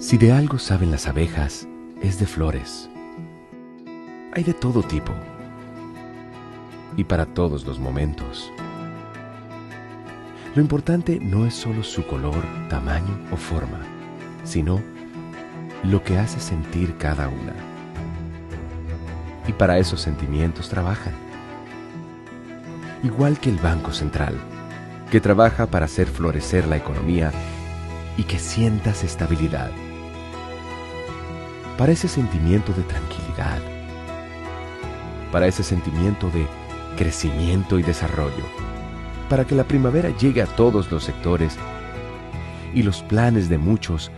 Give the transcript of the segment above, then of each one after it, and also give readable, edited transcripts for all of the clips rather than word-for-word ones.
Si de algo saben las abejas, es de flores. Hay de todo tipo y para todos los momentos. Lo importante no es solo su color, tamaño o forma, sino lo que hace sentir cada una. Y para esos sentimientos trabajan. Igual que el Banco Central, que trabaja para hacer florecer la economía y que sientas estabilidad. Para ese sentimiento de tranquilidad. Para ese sentimiento de crecimiento y desarrollo. Para que la primavera llegue a todos los sectores y los planes de muchos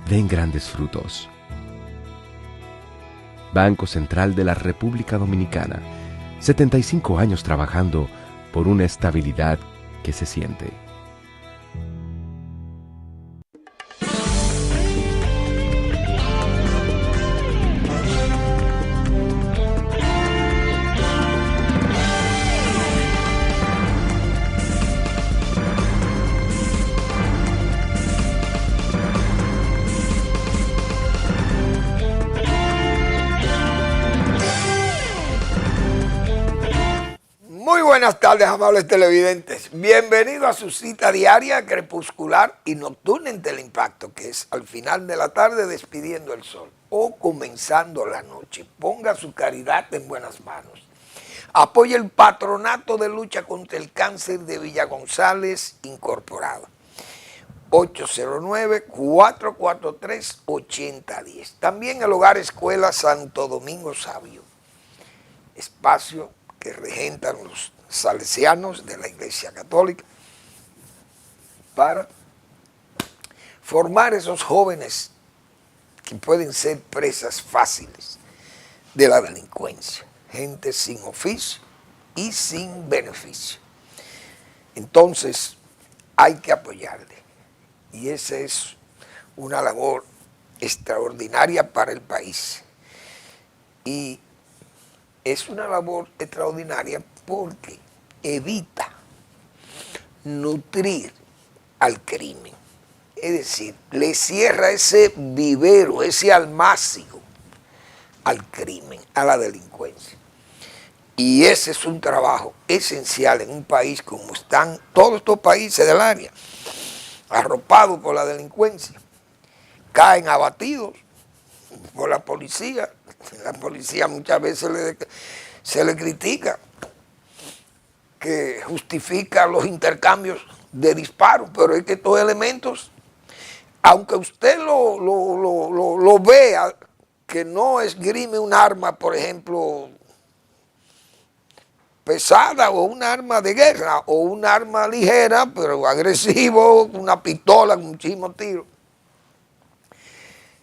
den grandes frutos. Banco Central de la República Dominicana, 75 años trabajando por una estabilidad que se siente. Muy buenas tardes, amables televidentes. Bienvenido a su cita diaria, crepuscular y nocturna en Teleimpacto, que es al final de la tarde despidiendo el sol o comenzando la noche. Ponga su caridad en buenas manos. Apoya el Patronato de Lucha contra el Cáncer de Villa González Incorporado. 809-443-8010. También el Hogar Escuela Santo Domingo Sabio. Espacio que regentan los salesianos de la Iglesia Católica para formar esos jóvenes que pueden ser presas fáciles de la delincuencia, gente sin oficio y sin beneficio. Entonces hay que apoyarle y esa es una labor extraordinaria para el país y es una labor extraordinaria porque evita nutrir al crimen. Es decir, le cierra ese vivero, ese almácigo al crimen, a la delincuencia. Y ese es un trabajo esencial en un país como están todos estos países del área, arropados por la delincuencia. Caen abatidos por la policía. La policía muchas veces se le critica que justifica los intercambios de disparos, pero es que estos elementos, aunque usted lo vea, que no esgrime un arma, por ejemplo, pesada o un arma de guerra o un arma ligera, pero agresivo, una pistola con muchísimos tiros.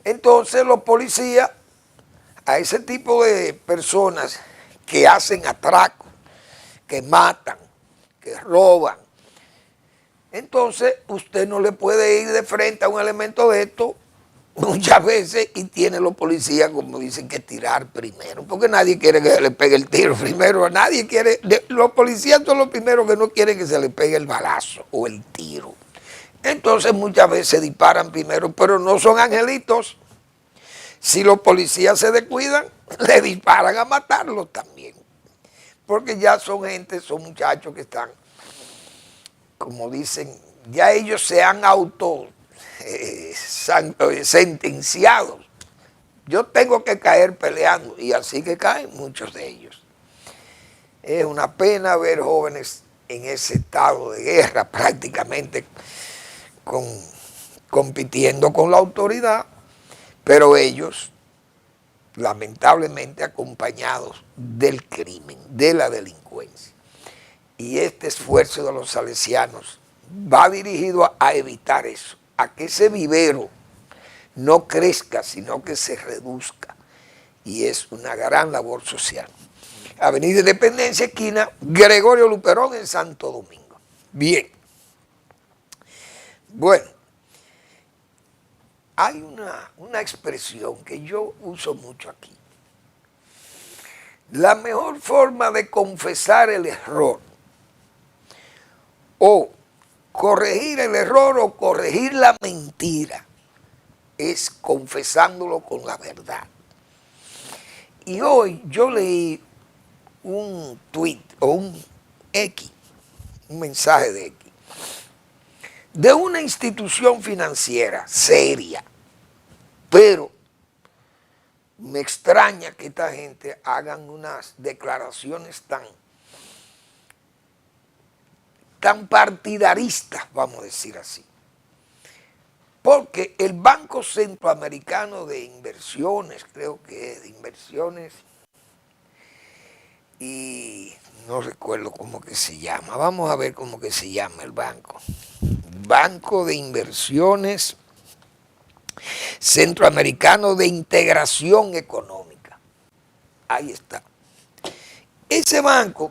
Entonces los policías, a ese tipo de personas que hacen atracos, que matan, que roban, entonces usted no le puede ir de frente a un elemento de esto muchas veces y tiene los policías, como dicen, que tirar primero, porque nadie quiere que se le pegue el tiro primero, nadie quiere, los policías son los primeros que no quieren que se le pegue el balazo o el tiro. Entonces muchas veces disparan primero, pero no son angelitos. Si los policías se descuidan, le disparan a matarlos también. Porque ya son gente, son muchachos que están, como dicen, ya ellos se han sentenciado. Yo tengo que caer peleando, y así que caen muchos de ellos. Es una pena ver jóvenes en ese estado de guerra, prácticamente compitiendo con la autoridad, pero ellos, lamentablemente, acompañados del crimen, de la delincuencia. Y este esfuerzo de los salesianos va dirigido a evitar eso, a que ese vivero no crezca, sino que se reduzca. Y es una gran labor social. Avenida Independencia, esquina Gregorio Luperón en Santo Domingo. Bien. Bueno. Hay una expresión que yo uso mucho aquí. La mejor forma de confesar el error o corregir el error o corregir la mentira es confesándolo con la verdad. Y hoy yo leí un tweet o un X, un mensaje de X, de una institución financiera seria, pero me extraña que esta gente hagan unas declaraciones tan partidaristas, vamos a decir así. Porque el Banco Centroamericano de Inversiones, creo que es de inversiones, y no recuerdo cómo que se llama, vamos a ver cómo que se llama el banco. Banco de Inversiones Centroamericano de Integración Económica. Ahí está. Ese banco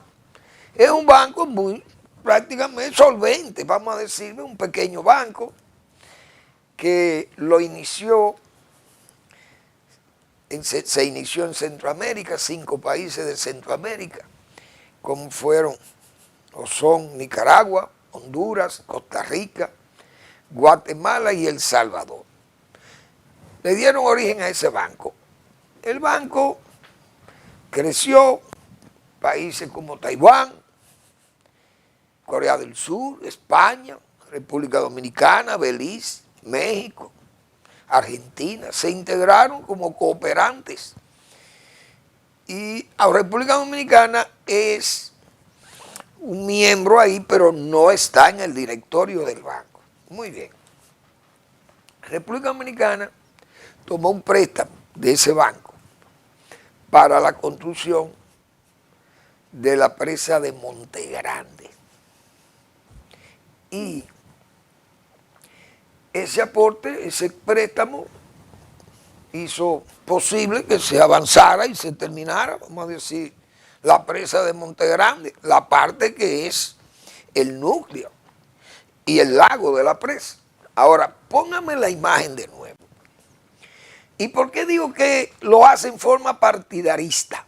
es un banco muy prácticamente solvente, vamos a decirle, un pequeño banco que lo inició, se inició en Centroamérica, 5 países de Centroamérica, como fueron o son Nicaragua, Honduras, Costa Rica, Guatemala y El Salvador. Le dieron origen a ese banco. El banco creció, países como Taiwán, Corea del Sur, España, República Dominicana, Belice, México, Argentina, se integraron como cooperantes. Y la República Dominicana es un miembro ahí, pero no está en el directorio del banco. Muy bien. República Dominicana tomó un préstamo de ese banco para la construcción de la presa de Monte Grande. Y ese aporte, ese préstamo, hizo posible que se avanzara y se terminara, vamos a decir, la presa de Monte Grande, la parte que es el núcleo y el lago de la presa. Ahora, póngame la imagen de nuevo. ¿Y por qué digo que lo hace en forma partidarista?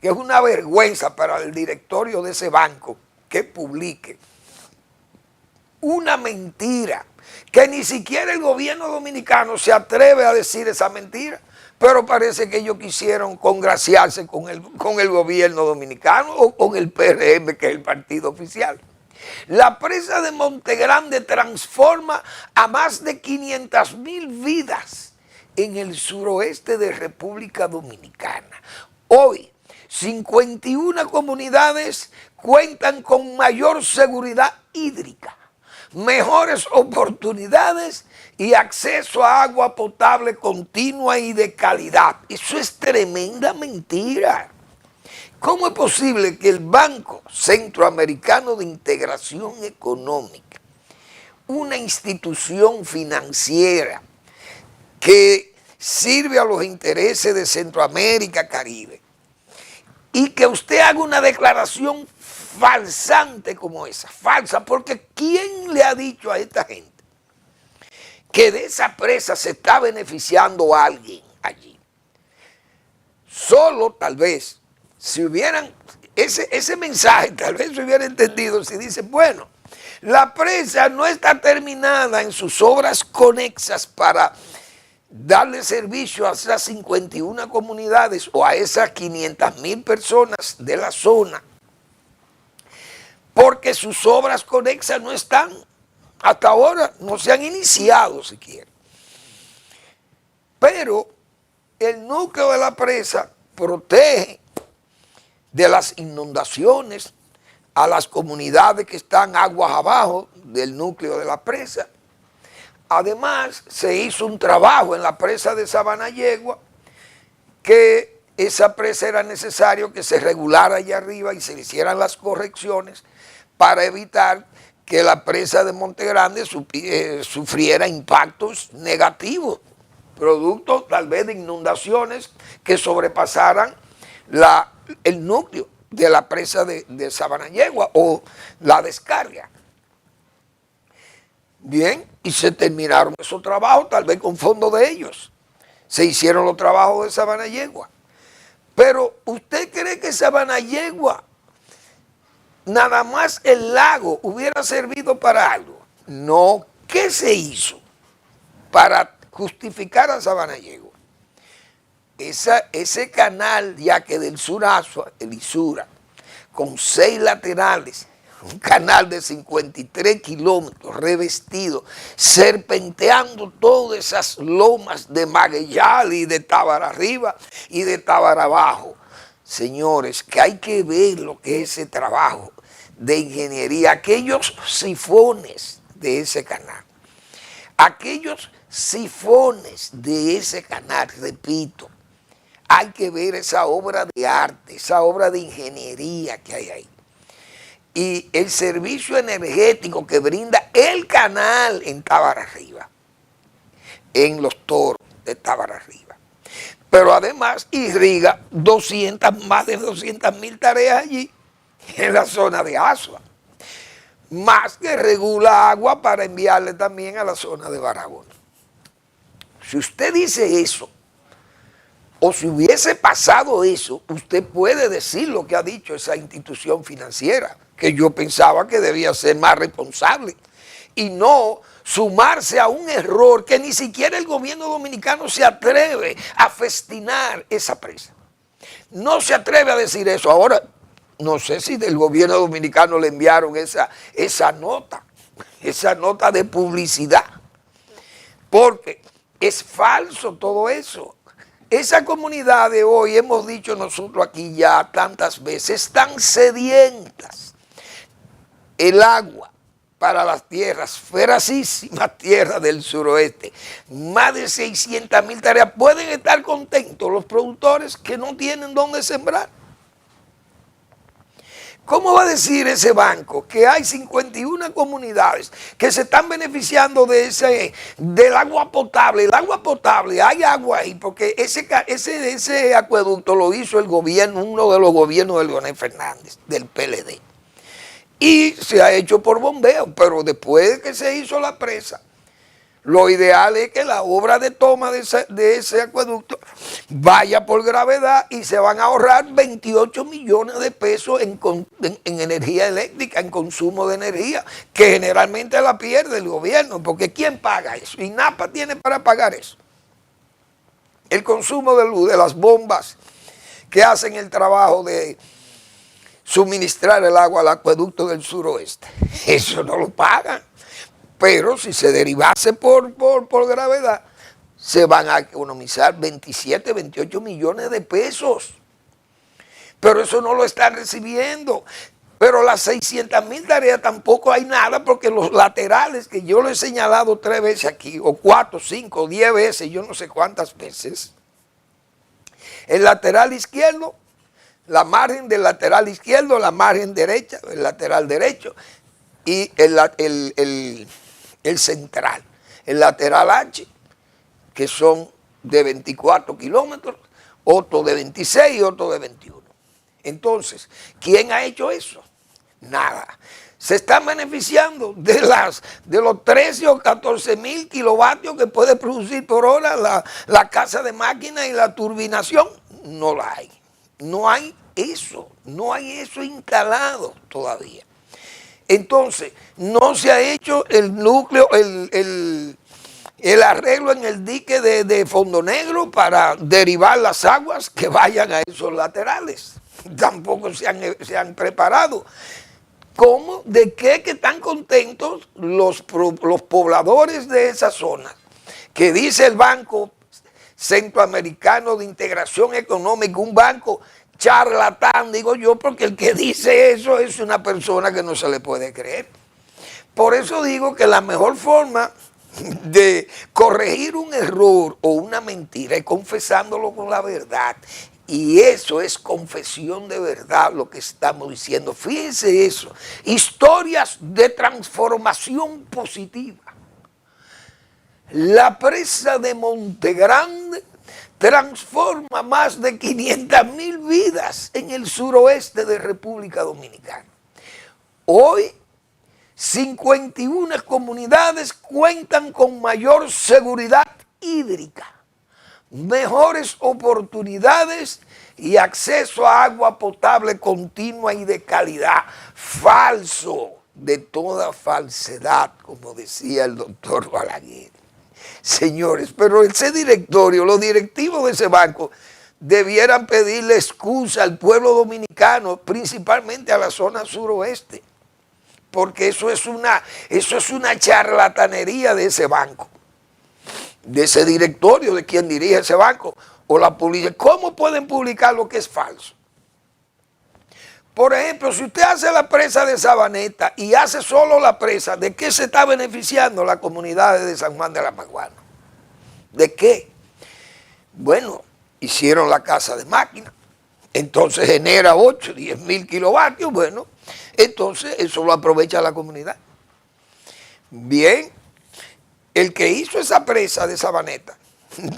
Que es una vergüenza para el directorio de ese banco que publique una mentira, que ni siquiera el gobierno dominicano se atreve a decir esa mentira, pero parece que ellos quisieron congraciarse con el gobierno dominicano o con el PRM, que es el partido oficial. La presa de Monte Grande transforma a más de 500,000 vidas en el suroeste de República Dominicana. Hoy, 51 comunidades cuentan con mayor seguridad hídrica, mejores oportunidades y acceso a agua potable continua y de calidad. Eso es tremenda mentira. ¿Cómo es posible que el Banco Centroamericano de Integración Económica, una institución financiera que sirve a los intereses de Centroamérica, Caribe, y que usted haga una declaración falsante como esa? Falsa, porque ¿quién le ha dicho a esta gente que de esa presa se está beneficiando a alguien allí? Solo tal vez, si hubieran, ese mensaje tal vez se hubiera entendido si dice, bueno, la presa no está terminada en sus obras conexas para darle servicio a esas 51 comunidades o a esas 500,000 personas de la zona, porque sus obras conexas no están, hasta ahora no se han iniciado siquiera. Pero el núcleo de la presa protege de las inundaciones a las comunidades que están aguas abajo del núcleo de la presa. Además, se hizo un trabajo en la presa de Sabanayegua, que esa presa era necesario que se regulara allá arriba y se le hicieran las correcciones para evitar que la presa de Monte Grande sufriera impactos negativos, producto tal vez de inundaciones que sobrepasaran el núcleo de la presa de Sabanayegua o la descarga. Bien, y se terminaron esos trabajos, tal vez con fondos de ellos. Se hicieron los trabajos de Sabanayegua. Pero, ¿usted cree que Sabanayegua, nada más el lago, hubiera servido para algo? No. ¿Qué se hizo para justificar a Sabanayegua. Ese canal, ya que del Surazo, el Isura, con 6 laterales, un canal de 53 kilómetros revestido, serpenteando todas esas lomas de Magueyal y de Tábara arriba y de Tábara abajo. Señores, que hay que ver lo que es ese trabajo de ingeniería, aquellos sifones de ese canal, aquellos sifones de ese canal, repito, hay que ver esa obra de arte, esa obra de ingeniería que hay ahí. Y el servicio energético que brinda el canal en Tábara arriba, en los Toros de Tábara arriba. Pero además irriga más de 200.000 tareas allí, en la zona de Asua. Más que regula agua para enviarle también a la zona de Barahona. Si usted dice eso, o si hubiese pasado eso, usted puede decir lo que ha dicho esa institución financiera, que yo pensaba que debía ser más responsable, y no sumarse a un error que ni siquiera el gobierno dominicano se atreve a festinar esa presa. No se atreve a decir eso. Ahora, no sé si del gobierno dominicano le enviaron esa nota de publicidad, porque es falso todo eso. Esa comunidad de hoy, hemos dicho nosotros aquí ya tantas veces, están sedientas. El agua para las tierras, feracísimas tierras del suroeste, más de 600.000 tareas, pueden estar contentos los productores que no tienen dónde sembrar. ¿Cómo va a decir ese banco que hay 51 comunidades que se están beneficiando del agua potable? El agua potable, hay agua ahí, porque ese acueducto lo hizo el gobierno, uno de los gobiernos de Leonel Fernández, del PLD. Y se ha hecho por bombeo, pero después de que se hizo la presa, lo ideal es que la obra de toma de ese acueducto vaya por gravedad y se van a ahorrar 28 millones de pesos en energía eléctrica, en consumo de energía, que generalmente la pierde el gobierno, porque ¿quién paga eso? INAPA tiene para pagar eso. El consumo de luz de las bombas que hacen el trabajo de suministrar el agua al acueducto del suroeste, eso no lo pagan. Pero si se derivase por gravedad, se van a economizar 27, 28 millones de pesos. Pero eso no lo están recibiendo. Pero las 600.000 tareas tampoco hay nada, porque los laterales, que yo lo he señalado 3 veces aquí, o 4, 5, 10 veces, yo no sé cuántas veces, el lateral izquierdo, la margen del lateral izquierdo, la margen derecha, el lateral derecho, y el central, el lateral H, que son de 24 kilómetros, otro de 26 y otro de 21. Entonces, ¿quién ha hecho eso? Nada. Se están beneficiando de los 13 o 14.000 kilovatios que puede producir por hora la casa de máquinas y la turbinación. No la hay. No hay eso instalado todavía. Entonces, no se ha hecho el núcleo, el arreglo en el dique de Fondo Negro para derivar las aguas que vayan a esos laterales. Tampoco se han preparado. ¿Cómo? ¿De qué que están contentos los pobladores de esa zona? Que dice el Banco Centroamericano de Integración Económica, un banco charlatán, digo yo, porque el que dice eso es una persona que no se le puede creer. Por eso digo que la mejor forma de corregir un error o una mentira es confesándolo con la verdad. Y eso es confesión de verdad lo que estamos diciendo. Fíjense eso, historias de transformación positiva. La presa de Montegrande transforma más de 500.000 vidas en el suroeste de República Dominicana. Hoy, 51 comunidades cuentan con mayor seguridad hídrica, mejores oportunidades y acceso a agua potable continua y de calidad. Falso, de toda falsedad, como decía el doctor Balaguer. Señores, pero ese directorio, los directivos de ese banco, debieran pedirle excusa al pueblo dominicano, principalmente a la zona suroeste, porque eso es una charlatanería de ese banco, de ese directorio, de quien dirige ese banco, o la policía. ¿Cómo pueden publicar lo que es falso? Por ejemplo, si usted hace la presa de Sabaneta y hace solo la presa, ¿de qué se está beneficiando la comunidad de San Juan de la Maguana? ¿De qué? Bueno, hicieron la casa de máquinas, entonces genera 8, 10 mil kilovatios, bueno, entonces eso lo aprovecha la comunidad. Bien, el que hizo esa presa de Sabaneta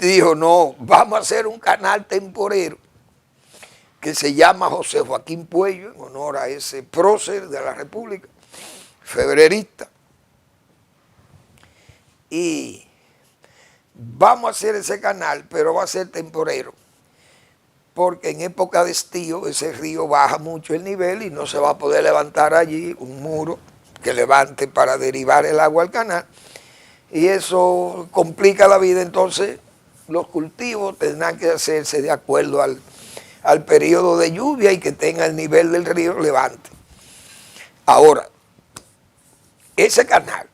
dijo, no, vamos a hacer un canal temporero que se llama José Joaquín Puello, en honor a ese prócer de la República, febrerista, y vamos a hacer ese canal, pero va a ser temporero, porque en época de estío ese río baja mucho el nivel y no se va a poder levantar allí un muro que levante para derivar el agua al canal, y eso complica la vida. Entonces los cultivos tendrán que hacerse de acuerdo al periodo de lluvia y que tenga el nivel del río levante. Ahora, ese canal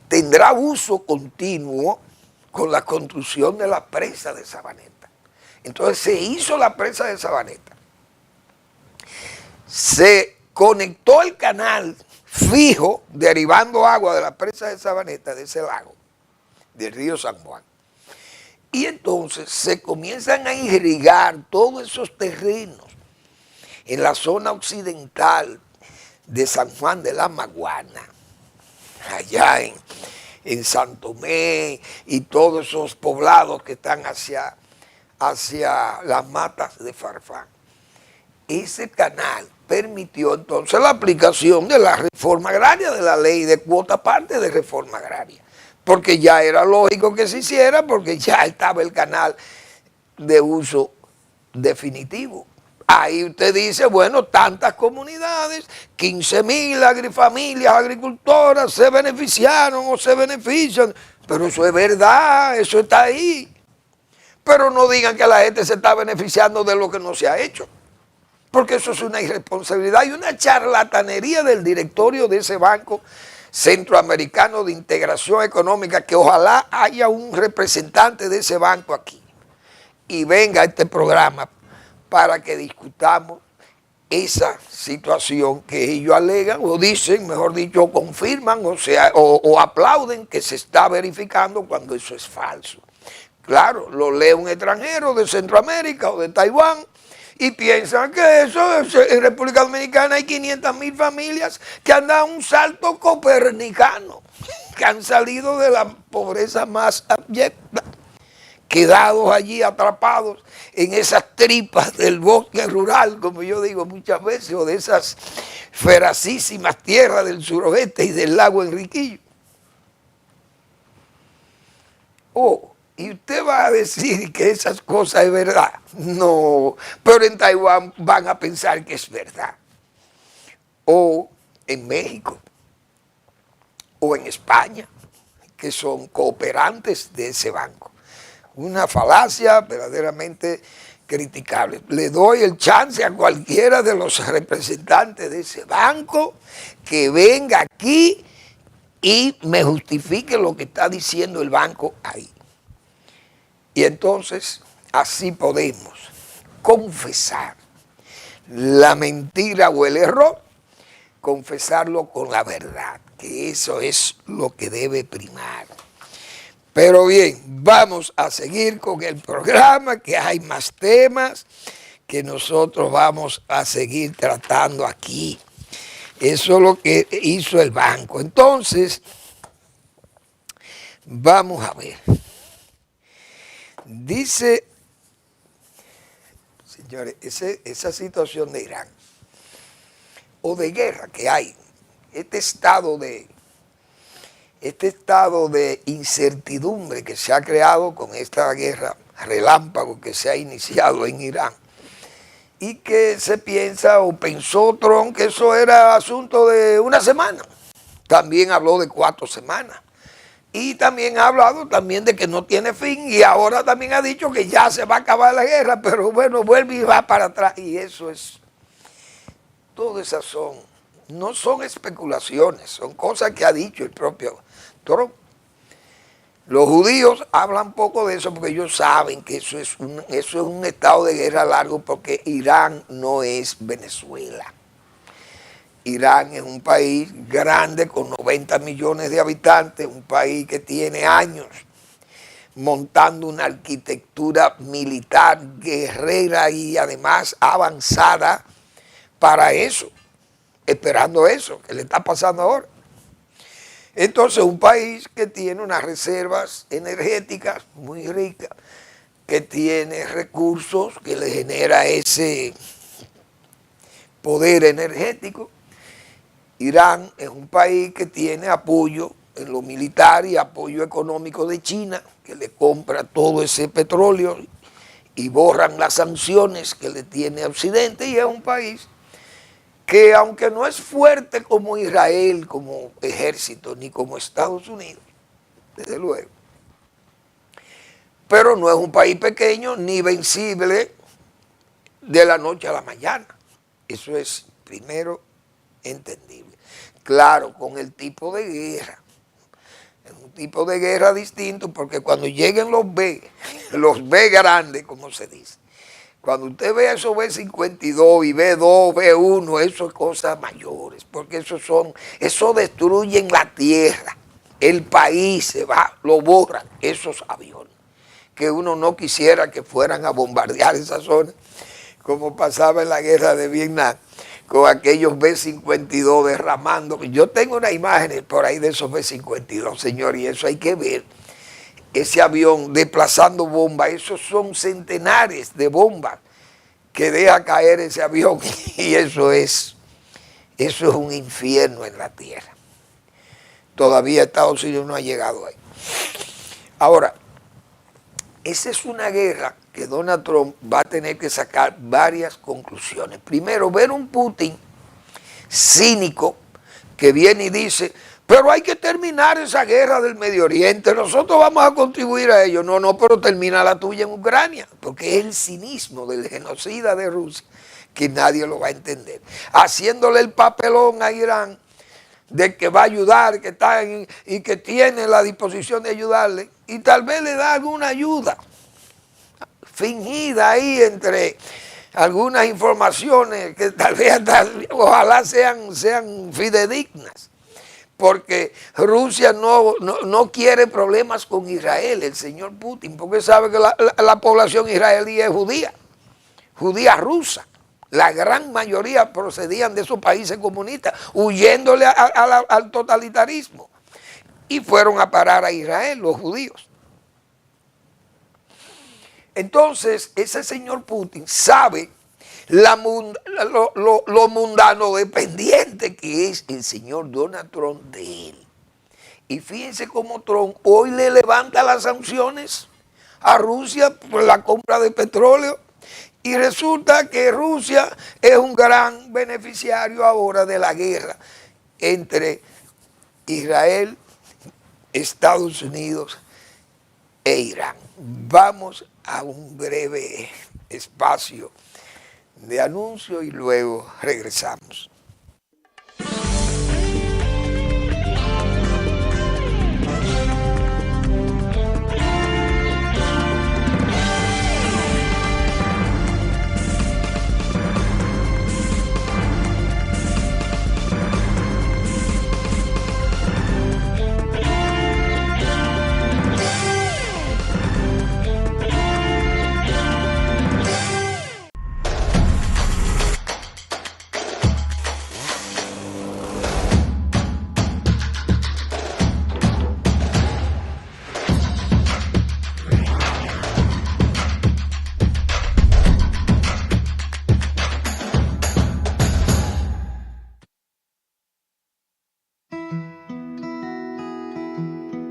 tendrá uso continuo con la construcción de la presa de Sabaneta. Entonces se hizo la presa de Sabaneta, se conectó el canal fijo derivando agua de la presa de Sabaneta, de ese lago, del río San Juan. Y entonces se comienzan a irrigar todos esos terrenos en la zona occidental de San Juan de la Maguana, allá en Santo Tomé y todos esos poblados que están hacia las matas de Farfán. Ese canal permitió entonces la aplicación de la reforma agraria, de la ley de cuota parte de reforma agraria, porque ya era lógico que se hiciera, porque ya estaba el canal de uso definitivo. Ahí usted dice, bueno, tantas comunidades, 15.000 agrifamilias agricultoras se beneficiaron o se benefician, pero eso es verdad, eso está ahí. Pero no digan que la gente se está beneficiando de lo que no se ha hecho, porque eso es una irresponsabilidad y una charlatanería del directorio de ese Banco Centroamericano de Integración Económica, que ojalá haya un representante de ese banco aquí y venga a este programa para que discutamos esa situación que ellos alegan o dicen, mejor dicho, confirman o aplauden que se está verificando cuando eso es falso. Claro, lo lee un extranjero de Centroamérica o de Taiwán y piensan que en República Dominicana hay 500.000 familias que han dado un salto copernicano, que han salido de la pobreza más abyecta, quedados allí atrapados en esas tripas del bosque rural, como yo digo muchas veces, o de esas feracísimas tierras del suroeste y del lago Enriquillo. Y usted va a decir que esas cosas es verdad. No, pero en Taiwán van a pensar que es verdad. O en México, o en España, que son cooperantes de ese banco. Una falacia verdaderamente criticable. Le doy el chance a cualquiera de los representantes de ese banco que venga aquí y me justifique lo que está diciendo el banco ahí. Y entonces así podemos confesar la mentira o el error, confesarlo con la verdad, que eso es lo que debe primar. Pero bien, vamos a seguir con el programa, que hay más temas que nosotros vamos a seguir tratando aquí. Eso es lo que hizo el banco. Entonces, vamos a ver. Dice, señores, esa situación de Irán, o de guerra que hay, este estado de incertidumbre que se ha creado con esta guerra relámpago que se ha iniciado en Irán, y que se piensa o pensó Trump que eso era asunto de una semana. También habló de 4 semanas, Y también ha hablado también de que no tiene fin, y ahora también ha dicho que ya se va a acabar la guerra, pero bueno, vuelve y va para atrás. Y eso es, todas esas no son especulaciones, son cosas que ha dicho el propio Trump. Los judíos hablan poco de eso porque ellos saben que eso es un estado de guerra largo, porque Irán no es Venezuela. Irán es un país grande con 90 millones de habitantes, un país que tiene años montando una arquitectura militar, guerrera y además avanzada para eso, esperando eso que le está pasando ahora. Entonces, un país que tiene unas reservas energéticas muy ricas, que tiene recursos, que le genera ese poder energético. Irán es un país que tiene apoyo en lo militar y apoyo económico de China, que le compra todo ese petróleo y borran las sanciones que le tiene a Occidente, y es un país que, aunque no es fuerte como Israel, como ejército, ni como Estados Unidos, desde luego, pero no es un país pequeño ni vencible de la noche a la mañana. Eso es primero entendible. Claro, con el tipo de guerra. Es un tipo de guerra distinto, porque cuando lleguen los B grandes, como se dice, cuando usted ve esos B-52 y B-2, B-1, eso es cosas mayores, porque eso destruyen la tierra, el país se va, lo borran esos aviones, que uno no quisiera que fueran a bombardear esa zona, como pasaba en la guerra de Vietnam, con aquellos B-52 derramando. Yo tengo unas imágenes por ahí de esos B-52, señor, y eso hay que ver. Ese avión desplazando bombas, esos son centenares de bombas que deja caer ese avión, y eso es un infierno en la tierra. Todavía Estados Unidos no ha llegado ahí. Ahora, esa es una guerra que Donald Trump va a tener que sacar varias conclusiones. Primero, ver un Putin cínico que viene y dice: pero hay que terminar esa guerra del Medio Oriente, nosotros vamos a contribuir a ello. No, pero termina la tuya en Ucrania, porque es el cinismo del genocida de Rusia, que nadie lo va a entender. Haciéndole el papelón a Irán de que va a ayudar, que está y que tiene la disposición de ayudarle, y tal vez le da alguna ayuda fingida ahí entre algunas informaciones que tal vez ojalá sean fidedignas, porque Rusia no quiere problemas con Israel, el señor Putin, porque sabe que la población israelí es judía rusa. La gran mayoría procedían de esos países comunistas, huyéndole al totalitarismo, y fueron a parar a Israel, los judíos. Entonces, ese señor Putin sabe lo mundano dependiente que es el señor Donald Trump de él. Y fíjense cómo Trump hoy le levanta las sanciones a Rusia por la compra de petróleo, y resulta que Rusia es un gran beneficiario ahora de la guerra entre Israel, Estados Unidos e Irán. Vamos a un breve espacio de anuncio y luego regresamos.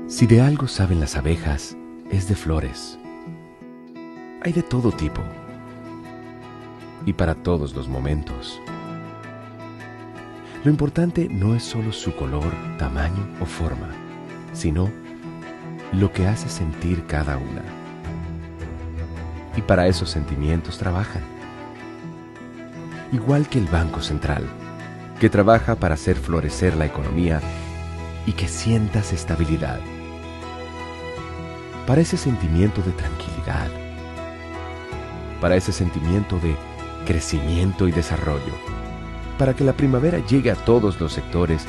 Si de algo saben las abejas, es de flores. Hay de todo tipo y para todos los momentos. Lo importante no es solo su color, tamaño o forma, sino lo que hace sentir cada una. Y para esos sentimientos trabajan. Igual que el Banco Central, que trabaja para hacer florecer la economía y que sientas estabilidad. Para ese sentimiento de tranquilidad. Para ese sentimiento de crecimiento y desarrollo. Para que la primavera llegue a todos los sectores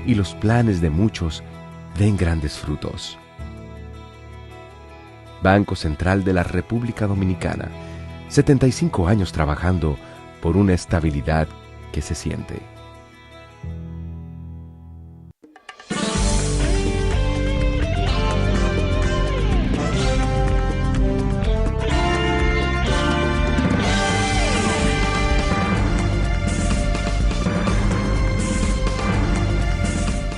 y los planes de muchos den grandes frutos. Banco Central de la República Dominicana, 75 años trabajando por una estabilidad que se siente.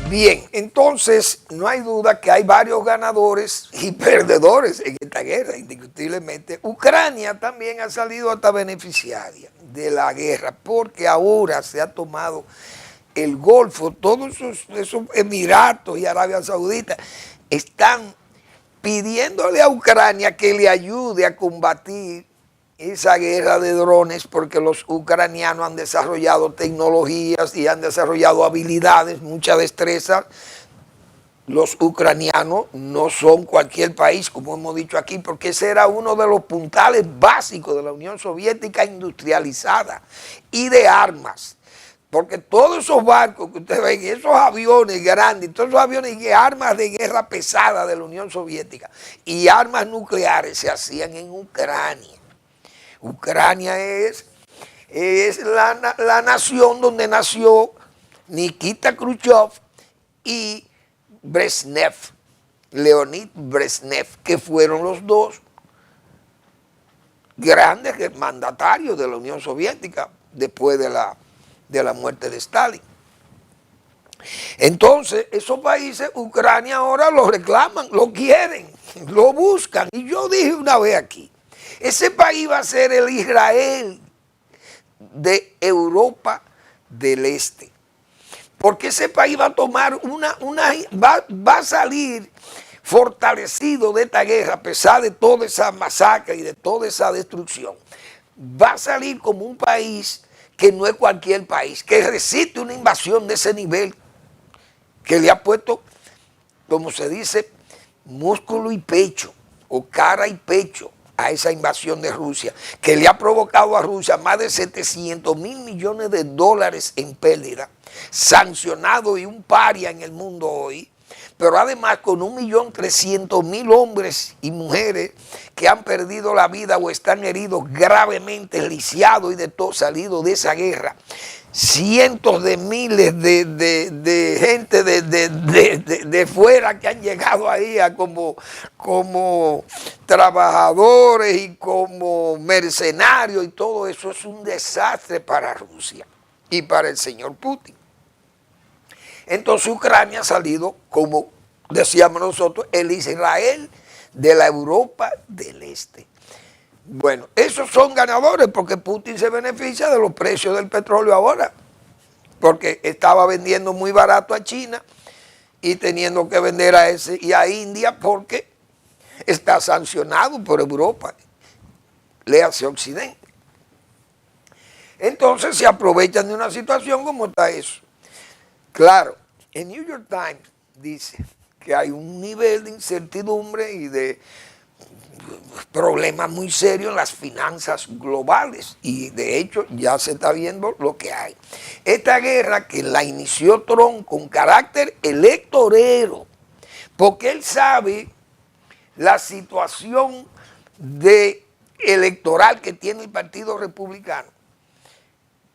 Bien, entonces no hay duda que hay varios ganadores y perdedores en esta guerra, indiscutiblemente. Ucrania también ha salido hasta beneficiaria de la guerra, porque ahora se ha tomado el Golfo, todos esos Emiratos y Arabia Saudita están pidiéndole a Ucrania que le ayude a combatir esa guerra de drones, porque los ucranianos han desarrollado tecnologías y han desarrollado habilidades, mucha destreza. Los ucranianos no son cualquier país, como hemos dicho aquí, porque ese era uno de los puntales básicos de la Unión Soviética industrializada y de armas. Porque todos esos barcos que ustedes ven, esos aviones grandes, todos esos aviones y armas de guerra pesada de la Unión Soviética y armas nucleares se hacían en Ucrania. Ucrania es la nación donde nació Nikita Khrushchev y Brezhnev, Leonid Brezhnev, que fueron los dos grandes mandatarios de la Unión Soviética después de la muerte de Stalin. Entonces, esos países, Ucrania ahora lo reclaman, lo quieren, lo buscan. Y yo dije una vez aquí, ese país va a ser el Israel de Europa del Este. Porque ese país va a tomar va a salir fortalecido de esta guerra, a pesar de toda esa masacre y de toda esa destrucción. Va a salir como un país que no es cualquier país, que resiste una invasión de ese nivel, que le ha puesto, como se dice, músculo y pecho, o cara y pecho, a esa invasión de Rusia, que le ha provocado a Rusia más de 700 mil millones de dólares en pérdida, sancionado y un paria en el mundo hoy, pero además con 1.300.000 hombres y mujeres que han perdido la vida o están heridos gravemente, lisiados y de todo, salido de esa guerra. Cientos de miles de gente de fuera que han llegado ahí como trabajadores y como mercenarios, y todo eso es un desastre para Rusia y para el señor Putin. Entonces Ucrania ha salido, como decíamos nosotros, el Israel de la Europa del Este. Bueno, esos son ganadores porque Putin se beneficia de los precios del petróleo ahora, porque estaba vendiendo muy barato a China y teniendo que vender a ese y a India porque está sancionado por Europa, le hace Occidente. Entonces se aprovechan de una situación como está eso. Claro, el New York Times dice que hay un nivel de incertidumbre y de problemas muy serios en las finanzas globales, y de hecho ya se está viendo lo que hay. Esta guerra que la inició Trump con carácter electorero, porque él sabe la situación electoral que tiene el Partido Republicano,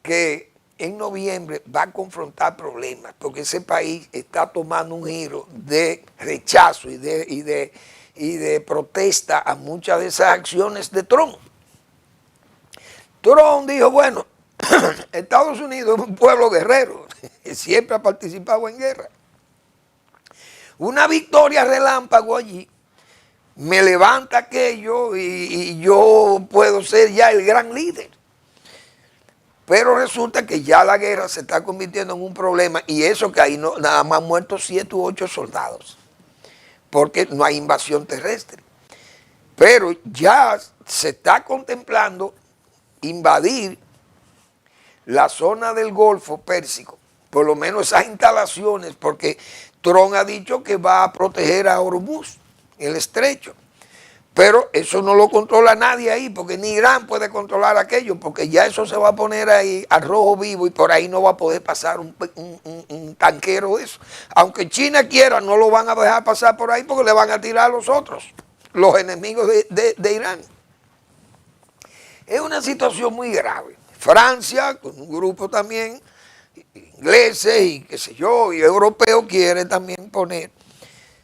que en noviembre va a confrontar problemas, porque ese país está tomando un giro de rechazo y de protesta a muchas de esas acciones de Trump. Trump dijo, bueno, Estados Unidos es un pueblo guerrero, siempre ha participado en guerra. Una victoria relámpago allí me levanta aquello y yo puedo ser ya el gran líder. Pero resulta que ya la guerra se está convirtiendo en un problema, y eso que ahí nada más muertos 7 u 8 soldados. porque no hay invasión terrestre. Pero ya se está contemplando invadir la zona del Golfo Pérsico, por lo menos esas instalaciones, porque Trump ha dicho que va a proteger a Hormuz, el estrecho. Pero eso no lo controla nadie ahí, porque ni Irán puede controlar aquello, porque ya eso se va a poner ahí al rojo vivo y por ahí no va a poder pasar un tanquero de eso. Aunque China quiera, no lo van a dejar pasar por ahí porque le van a tirar a los otros, los enemigos de Irán. Es una situación muy grave. Francia, con un grupo también, ingleses y qué sé yo, y europeos, quiere también poner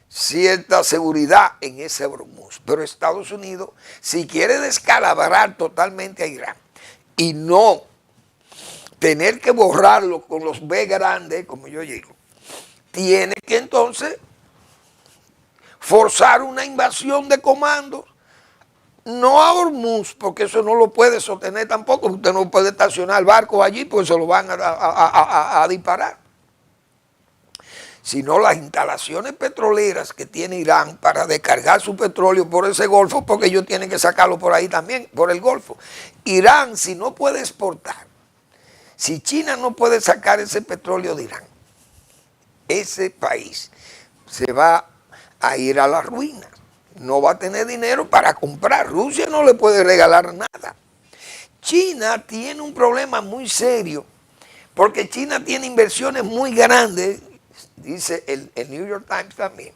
cierta seguridad en ese Hormuz. Pero Estados Unidos, si quiere descalabrar totalmente a Irán y no tener que borrarlo con los B grandes, como yo digo, tiene que entonces forzar una invasión de comandos, no a Hormuz, porque eso no lo puede sostener tampoco. Usted no puede estacionar barcos allí porque se lo van a disparar. Sino las instalaciones petroleras que tiene Irán para descargar su petróleo por ese Golfo, porque ellos tienen que sacarlo por ahí también, por el Golfo. Irán, si no puede exportar, si China no puede sacar ese petróleo de Irán, ese país se va a ir a la ruina. No va a tener dinero para comprar. Rusia no le puede regalar nada. China tiene un problema muy serio, porque China tiene inversiones muy grandes. Dice el New York Times también,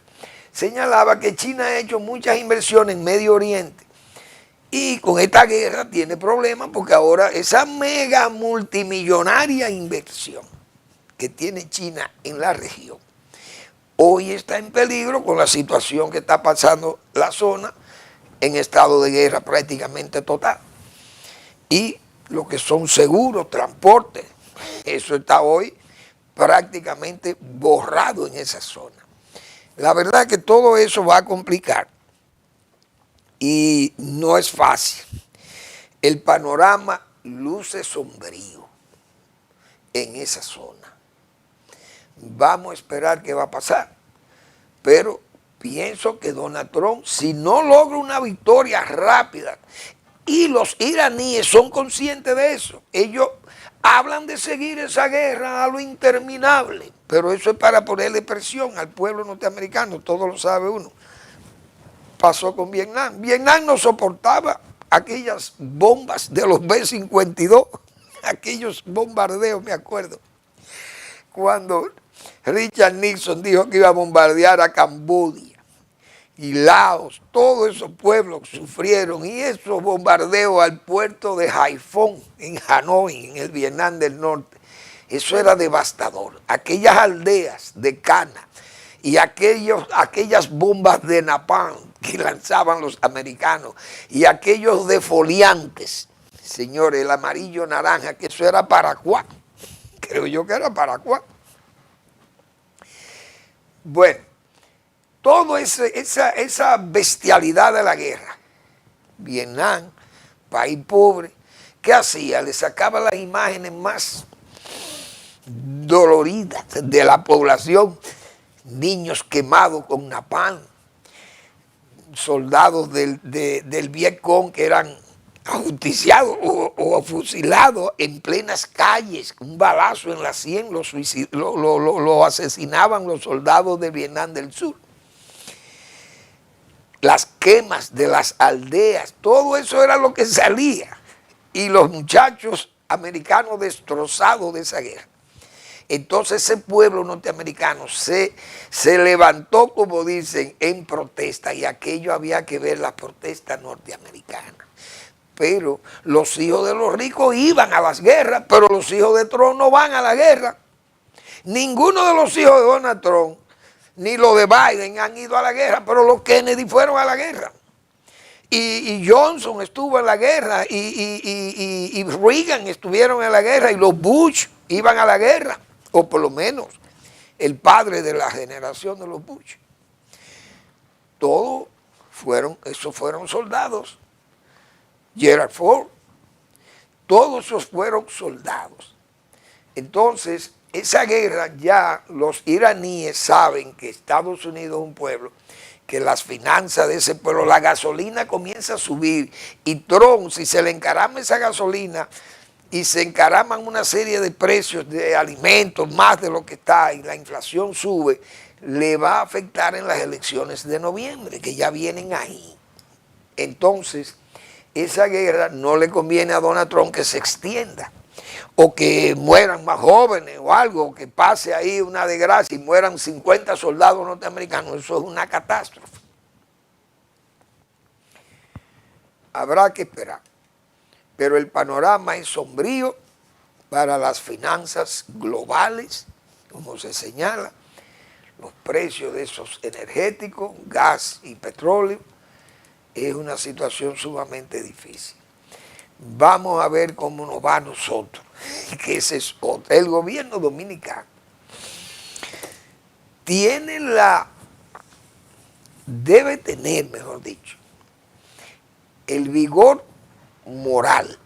señalaba que China ha hecho muchas inversiones en Medio Oriente y con esta guerra tiene problemas porque ahora esa mega multimillonaria inversión que tiene China en la región hoy está en peligro con la situación que está pasando la zona en estado de guerra prácticamente total. Y lo que son seguros, transportes, eso está hoy prácticamente borrado en esa zona. La verdad que todo eso va a complicar y no es fácil. El panorama luce sombrío en esa zona. Vamos a esperar qué va a pasar, pero pienso que Donald Trump, si no logra una victoria rápida, y los iraníes son conscientes de eso, ellos hablan de seguir esa guerra a lo interminable, pero eso es para ponerle presión al pueblo norteamericano, todo lo sabe uno. Pasó con Vietnam. Vietnam no soportaba aquellas bombas de los B-52, aquellos bombardeos, me acuerdo, cuando Richard Nixon dijo que iba a bombardear a Camboya y Laos, todos esos pueblos sufrieron, y esos bombardeos al puerto de Haiphong, en Hanoi, en el Vietnam del Norte, eso era devastador. Aquellas aldeas de Cana y aquellas bombas de napalm que lanzaban los americanos y aquellos defoliantes, señores, el amarillo naranja, que eso era Paraguay, creo yo que era Paraguay. Bueno, toda esa bestialidad de la guerra, Vietnam, país pobre, ¿qué hacía? Le sacaba las imágenes más doloridas de la población, niños quemados con napalm, soldados del Vietcong que eran ajusticiados o fusilados en plenas calles, un balazo en la sien, lo asesinaban los soldados de Vietnam del Sur. Las quemas de las aldeas, todo eso era lo que salía. Y los muchachos americanos destrozados de esa guerra. Entonces ese pueblo norteamericano se levantó, como dicen, en protesta, y aquello había que ver la protesta norteamericana. Pero los hijos de los ricos iban a las guerras, pero los hijos de Trump no van a la guerra. Ninguno de los hijos de Donald Trump, ni los de Biden, han ido a la guerra, pero los Kennedy fueron a la guerra. Y Johnson estuvo en la guerra, y Reagan estuvieron en la guerra, y los Bush iban a la guerra, o por lo menos el padre de la generación de los Bush. Todos esos fueron soldados. Gerald Ford, todos esos fueron soldados. Entonces, esa guerra ya los iraníes saben que Estados Unidos es un pueblo que las finanzas de ese pueblo, la gasolina comienza a subir y Trump, si se le encarama esa gasolina y se encaraman una serie de precios de alimentos más de lo que está y la inflación sube, le va a afectar en las elecciones de noviembre, que ya vienen ahí. Entonces, esa guerra no le conviene a Donald Trump que se extienda, o que mueran más jóvenes o algo, o que pase ahí una desgracia y mueran 50 soldados norteamericanos. Eso es una catástrofe. Habrá que esperar. Pero el panorama es sombrío para las finanzas globales, como se señala, los precios de esos energéticos, gas y petróleo. Es una situación sumamente difícil. Vamos a ver cómo nos va a nosotros, que ese es otro. El gobierno dominicano debe tener, mejor dicho, el vigor moral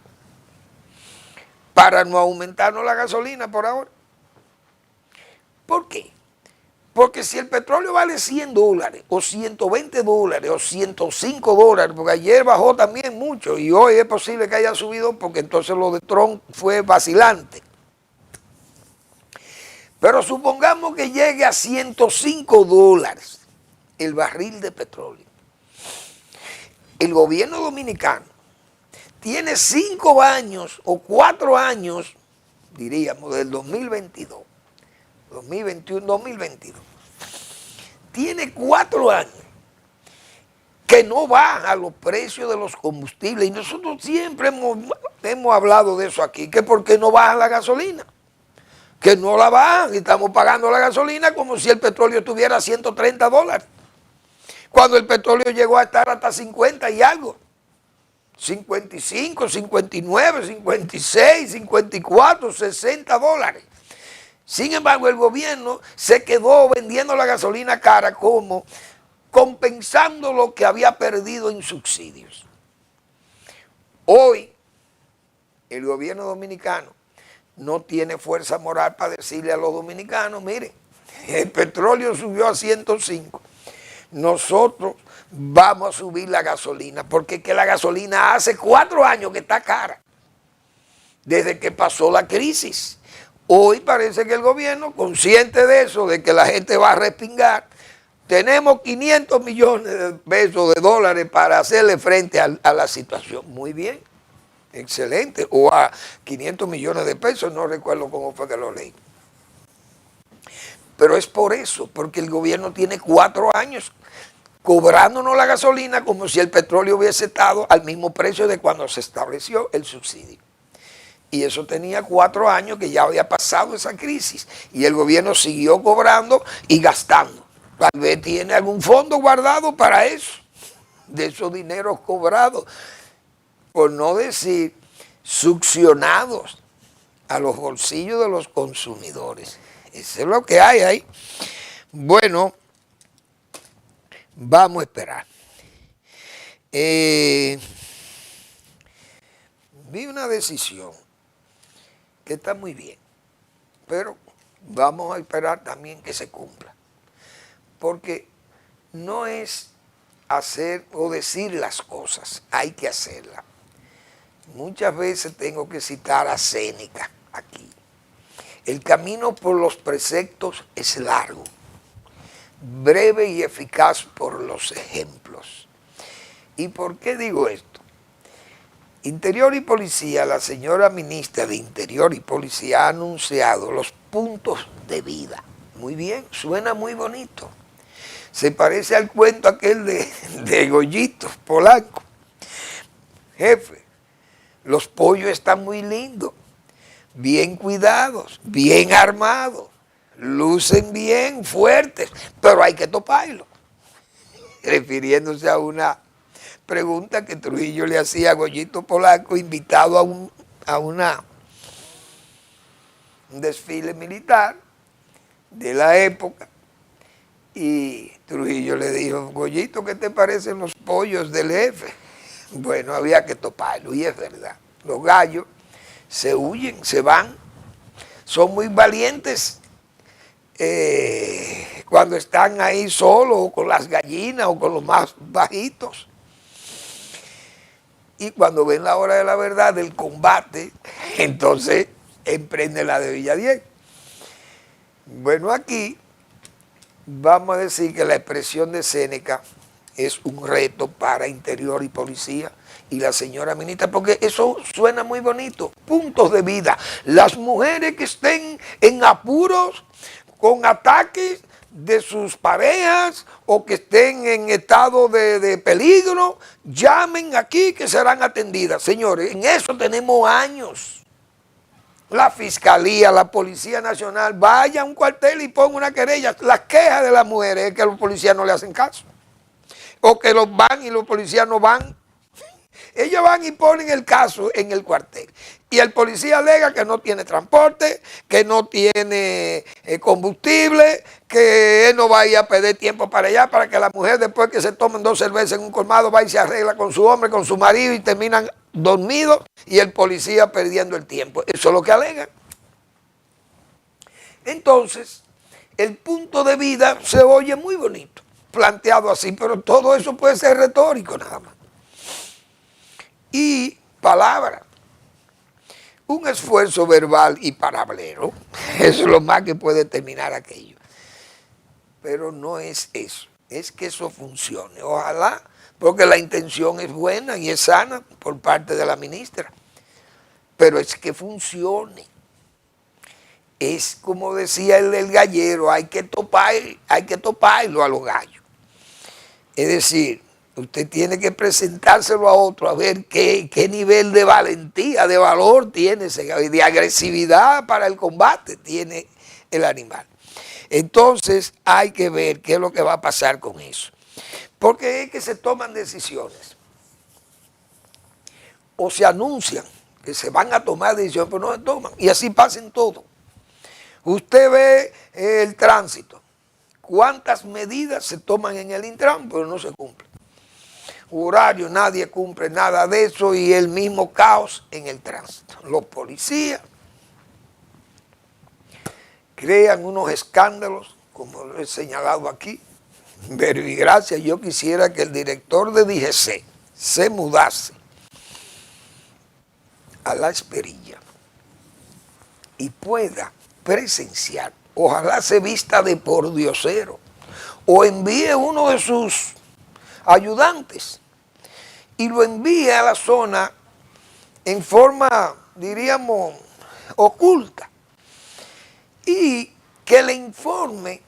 para no aumentarnos la gasolina por ahora. ¿Por qué? Porque si el petróleo vale 100 dólares, o 120 dólares, o 105 dólares, porque ayer bajó también mucho, y hoy es posible que haya subido, porque entonces lo de Trump fue vacilante. Pero supongamos que llegue a 105 dólares el barril de petróleo. El gobierno dominicano tiene 5 años o 4 años, diríamos, del 2022, 2021, 2022. Tiene 4 años que no baja los precios de los combustibles. Y nosotros siempre hemos hablado de eso aquí, que por qué no baja la gasolina. Que no la bajan y estamos pagando la gasolina como si el petróleo estuviera a 130 dólares. Cuando el petróleo llegó a estar hasta 50 y algo. 55, 59, 56, 54, 60 dólares. Sin embargo, el gobierno se quedó vendiendo la gasolina cara como compensando lo que había perdido en subsidios. Hoy, el gobierno dominicano no tiene fuerza moral para decirle a los dominicanos, miren, el petróleo subió a 105, nosotros vamos a subir la gasolina, porque que la gasolina hace 4 años que está cara, desde que pasó la crisis. Hoy parece que el gobierno, consciente de eso, de que la gente va a respingar, tenemos 500 millones de pesos, de dólares para hacerle frente a la situación. Muy bien, excelente. O a 500 millones de pesos, no recuerdo cómo fue que lo leí. Pero es por eso, porque el gobierno tiene 4 años cobrándonos la gasolina como si el petróleo hubiese estado al mismo precio de cuando se estableció el subsidio. Y eso tenía 4 años que ya había pasado esa crisis. Y el gobierno siguió cobrando y gastando. Tal vez tiene algún fondo guardado para eso, de esos dineros cobrados, por no decir succionados a los bolsillos de los consumidores. Eso es lo que hay ahí. Bueno, vamos a esperar. Vi una decisión que está muy bien, pero vamos a esperar también que se cumpla. Porque no es hacer o decir las cosas, hay que hacerlas. Muchas veces tengo que citar a Séneca aquí. El camino por los preceptos es largo, breve y eficaz por los ejemplos. ¿Y por qué digo esto? Interior y Policía, la señora ministra de Interior y Policía ha anunciado los puntos de vida. Muy bien, suena muy bonito. Se parece al cuento aquel de Goyito Polanco. Jefe, los pollos están muy lindos, bien cuidados, bien armados, lucen bien, fuertes, pero hay que toparlos. Refiriéndose a una pregunta que Trujillo le hacía a Goyito Polanco, invitado a un desfile militar de la época, y Trujillo le dijo, Goyito, ¿qué te parecen los pollos del jefe? Bueno, había que toparlo, y es verdad. Los gallos se huyen, se van, son muy valientes cuando están ahí solos o con las gallinas o con los más bajitos. Y cuando ven la hora de la verdad, del combate, entonces emprenden la de Villadiez. Bueno, aquí vamos a decir que la expresión de Séneca es un reto para Interior y Policía y la señora ministra, porque eso suena muy bonito. Puntos de vida. Las mujeres que estén en apuros con ataques de sus parejas o que estén en estado de peligro, llamen aquí que serán atendidas. Señores, en eso tenemos años. La Fiscalía, la Policía Nacional, vaya a un cuartel y ponga una querella. Las quejas de las mujeres es que los policías no le hacen caso. O que los van y los policías no van. Ellos van y ponen el caso en el cuartel. Y el policía alega que no tiene transporte, que no tiene combustible, que él no vaya a perder tiempo para allá, para que la mujer después que se tomen 2 cervezas en un colmado va y se arregla con su hombre, con su marido y terminan dormidos y el policía perdiendo el tiempo. Eso es lo que alegan. Entonces, el punto de vida se oye muy bonito, planteado así, pero todo eso puede ser retórico nada más. Y palabra, un esfuerzo verbal y palabrero, eso es lo más que puede terminar aquello. Pero no es eso, es que eso funcione. Ojalá, porque la intención es buena y es sana por parte de la ministra, pero es que funcione. Es como decía el gallero, hay que toparlo a los gallos. Es decir, usted tiene que presentárselo a otro, a ver qué nivel de valentía, de valor tiene, de agresividad para el combate tiene el animal. Entonces hay que ver qué es lo que va a pasar con eso. Porque es que se toman decisiones. O se anuncian que se van a tomar decisiones, pero no se toman. Y así pasa en todo. Usted ve el tránsito. ¿Cuántas medidas se toman en el Intran? Pero no se cumplen. Horario, nadie cumple nada de eso y el mismo caos en el tránsito. Los policías crean unos escándalos, como lo he señalado aquí, verbigracia. Yo quisiera que el director de DGC se mudase a La Esperilla y pueda presenciar, ojalá se vista de pordiosero o envíe uno de sus ayudantes y lo envíe a la zona en forma, diríamos, oculta y que le informe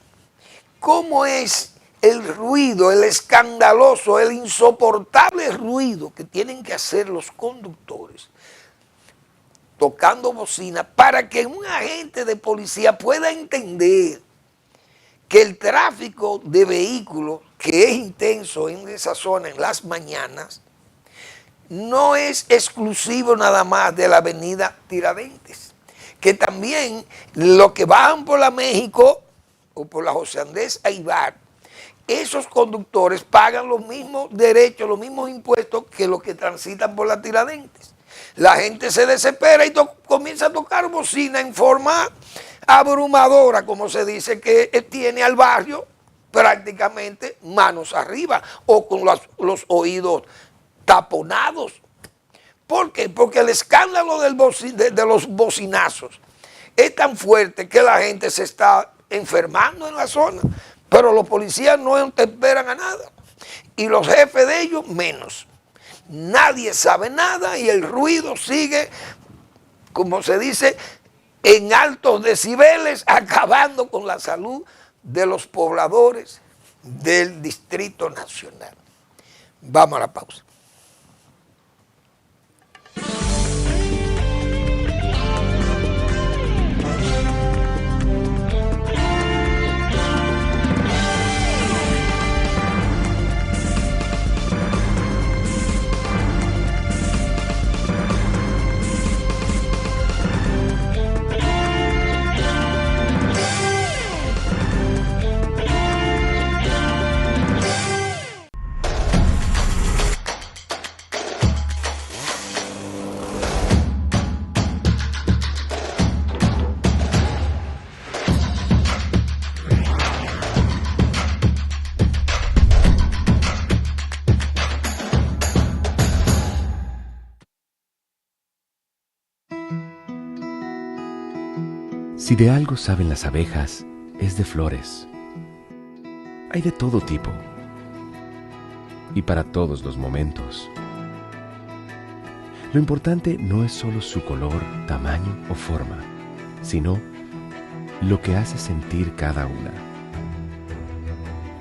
cómo es el ruido, el escandaloso, el insoportable ruido que tienen que hacer los conductores tocando bocina para que un agente de policía pueda entender que el tráfico de vehículos, que es intenso en esa zona en las mañanas, no es exclusivo nada más de la avenida Tiradentes, que también los que bajan por la México o por la José Andrés Aybar, esos conductores pagan los mismos derechos, los mismos impuestos que los que transitan por la Tiradentes. La gente se desespera y comienza a tocar bocina en forma abrumadora, como se dice, que tiene al barrio prácticamente manos arriba o con los oídos taponados. ¿Por qué? Porque el escándalo de los bocinazos es tan fuerte que la gente se está enfermando en la zona, pero los policías no te esperan a nada y los jefes de ellos menos. Nadie sabe nada y el ruido sigue, como se dice, en altos decibeles, acabando con la salud de los pobladores del Distrito Nacional. Vamos a la pausa. Si de algo saben las abejas, es de flores. Hay de todo tipo y para todos los momentos. Lo importante no es solo su color, tamaño o forma, sino lo que hace sentir cada una.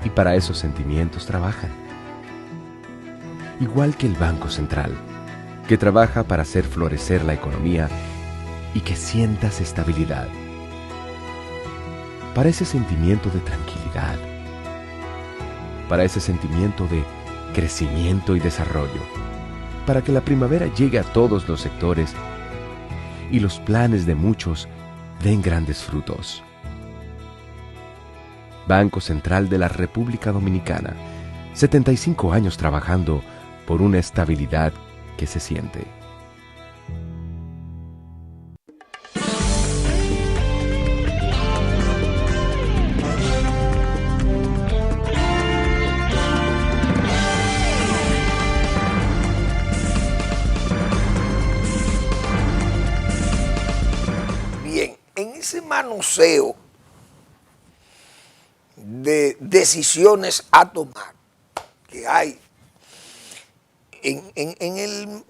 Y para esos sentimientos trabajan. Igual que el Banco Central, que trabaja para hacer florecer la economía y que sientas estabilidad. Para ese sentimiento de tranquilidad, para ese sentimiento de crecimiento y desarrollo, para que la primavera llegue a todos los sectores y los planes de muchos den grandes frutos. Banco Central de la República Dominicana, 75 años trabajando por una estabilidad que se siente. En ese manoseo de decisiones a tomar que hay en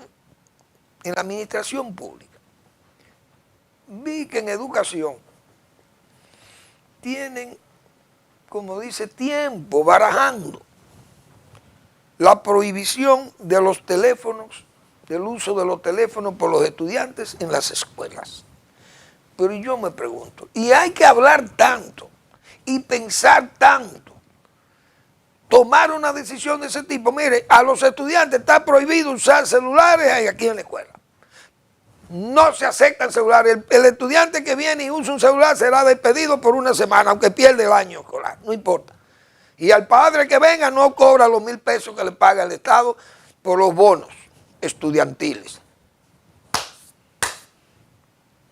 la administración pública, vi que en educación tienen, como dice, tiempo barajando la prohibición de los teléfonos, del uso de los teléfonos por los estudiantes en las escuelas. Pero yo me pregunto, y hay que hablar tanto y pensar tanto, tomar una decisión de ese tipo. Mire, a los estudiantes está prohibido usar celulares aquí en la escuela. No se aceptan celulares. El estudiante que viene y usa un celular será despedido por una semana, aunque pierde el año escolar, no importa. Y al padre que venga no cobra los 1,000 pesos que le paga el Estado por los bonos estudiantiles.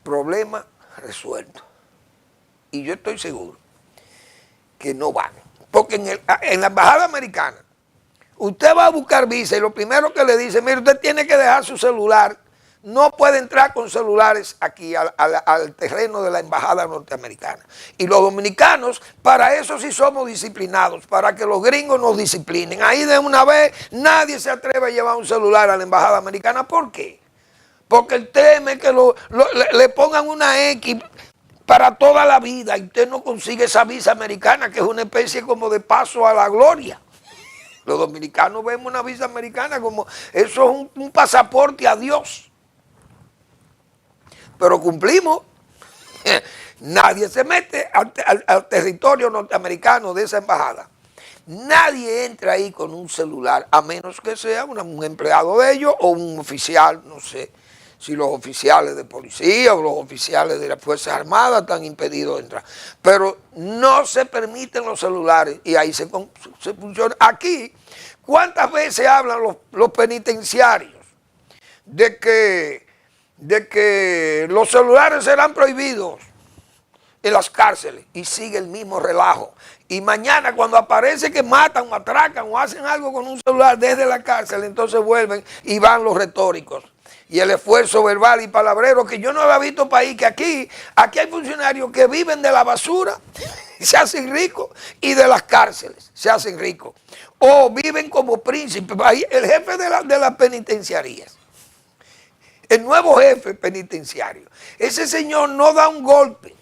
Problema resuelto. Y yo estoy seguro que no van. Porque en la embajada americana, usted va a buscar visa y lo primero que le dice, mire, usted tiene que dejar su celular, no puede entrar con celulares aquí al terreno de la embajada norteamericana. Y los dominicanos, para eso sí somos disciplinados, para que los gringos nos disciplinen. Ahí de una vez nadie se atreve a llevar un celular a la embajada americana. ¿Por qué? Porque él teme que le pongan una X para toda la vida y usted no consigue esa visa americana, que es una especie como de paso a la gloria. Los dominicanos vemos una visa americana como eso es un pasaporte a Dios. Pero cumplimos. Nadie se mete al territorio norteamericano de esa embajada. Nadie entra ahí con un celular, a menos que sea un empleado de ellos o un oficial, no sé. Si los oficiales de policía o los oficiales de las Fuerzas Armadas están impedidos de entrar. Pero no se permiten los celulares y ahí se funciona. Aquí, ¿cuántas veces hablan los penitenciarios de que los celulares serán prohibidos en las cárceles? Y sigue el mismo relajo. Y mañana cuando aparece que matan o atracan o hacen algo con un celular desde la cárcel, entonces vuelven y van los retóricos. Y el esfuerzo verbal y palabrero, que yo no había visto país, que aquí hay funcionarios que viven de la basura y se hacen ricos, y de las cárceles se hacen ricos. O viven como príncipes. El jefe de las penitenciarías, el nuevo jefe penitenciario, ese señor no da un golpe.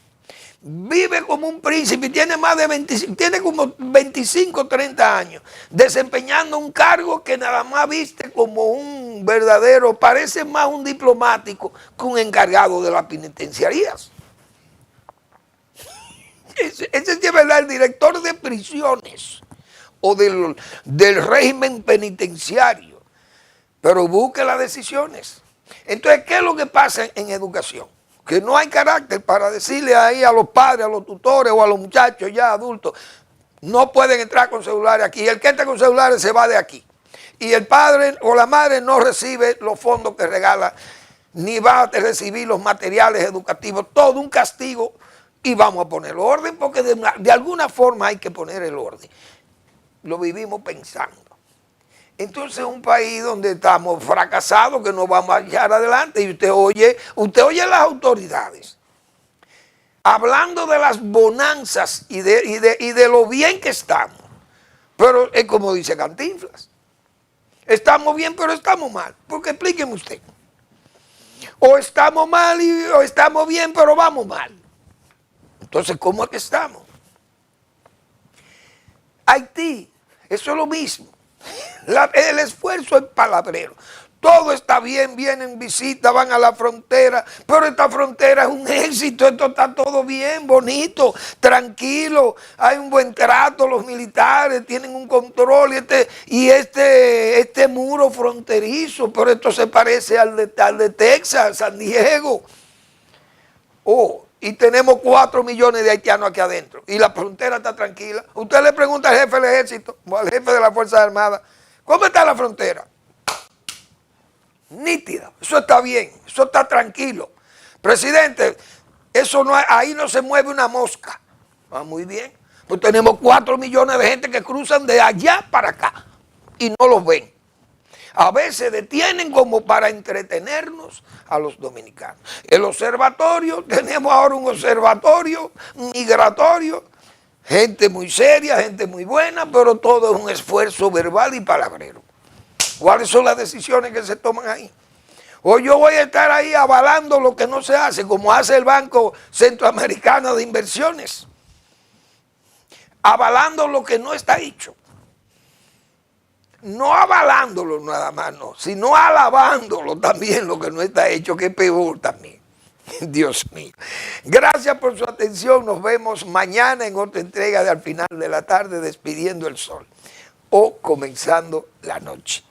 Vive como un príncipe y tiene más de 25, tiene como 25, 30 años, desempeñando un cargo que nada más viste como un verdadero, parece más un diplomático que un encargado de las penitenciarías. Ese es de verdad el director de prisiones o del régimen penitenciario. Pero busque las decisiones. Entonces, ¿qué es lo que pasa en educación? Que no hay carácter para decirle ahí a los padres, a los tutores o a los muchachos ya adultos, no pueden entrar con celulares aquí. El que entra con celulares se va de aquí. Y el padre o la madre no recibe los fondos que regala, ni va a recibir los materiales educativos, todo un castigo. Y vamos a poner orden, porque de alguna forma hay que poner el orden. Lo vivimos pensando. Entonces un país donde estamos fracasados, que no vamos a echar adelante, y usted oye a las autoridades hablando de las bonanzas y de lo bien que estamos. Pero es como dice Cantinflas. Estamos bien, pero estamos mal. Porque explíqueme usted. O estamos mal o estamos bien, pero vamos mal. Entonces, ¿cómo es que estamos? Haití, eso es lo mismo. El esfuerzo es palabrero. Todo está bien, vienen visitas, van a la frontera, pero esta frontera es un éxito, esto está todo bien, bonito, tranquilo, hay un buen trato, los militares tienen un control y este muro fronterizo, pero esto se parece al de Texas, San Diego. Oh, y tenemos 4 millones de haitianos aquí adentro y la frontera está tranquila. Usted le pregunta al jefe del ejército o al jefe de las Fuerzas Armadas, ¿cómo está la frontera? Nítida, eso está bien, eso está tranquilo. Presidente, eso no, ahí no se mueve una mosca. Ah, muy bien. Pues tenemos 4 millones de gente que cruzan de allá para acá y no los ven. A veces detienen como para entretenernos a los dominicanos. El observatorio, tenemos ahora un observatorio migratorio, gente muy seria, gente muy buena, pero todo es un esfuerzo verbal y palabrero. ¿Cuáles son las decisiones que se toman ahí? O yo voy a estar ahí avalando lo que no se hace, como hace el Banco Centroamericano de Inversiones, avalando lo que no está hecho. No avalándolo nada más, no, sino alabándolo también lo que no está hecho, que es peor también. Dios mío. Gracias por su atención. Nos vemos mañana en otra entrega de Al Final de la Tarde, Despidiendo el Sol o Comenzando la Noche.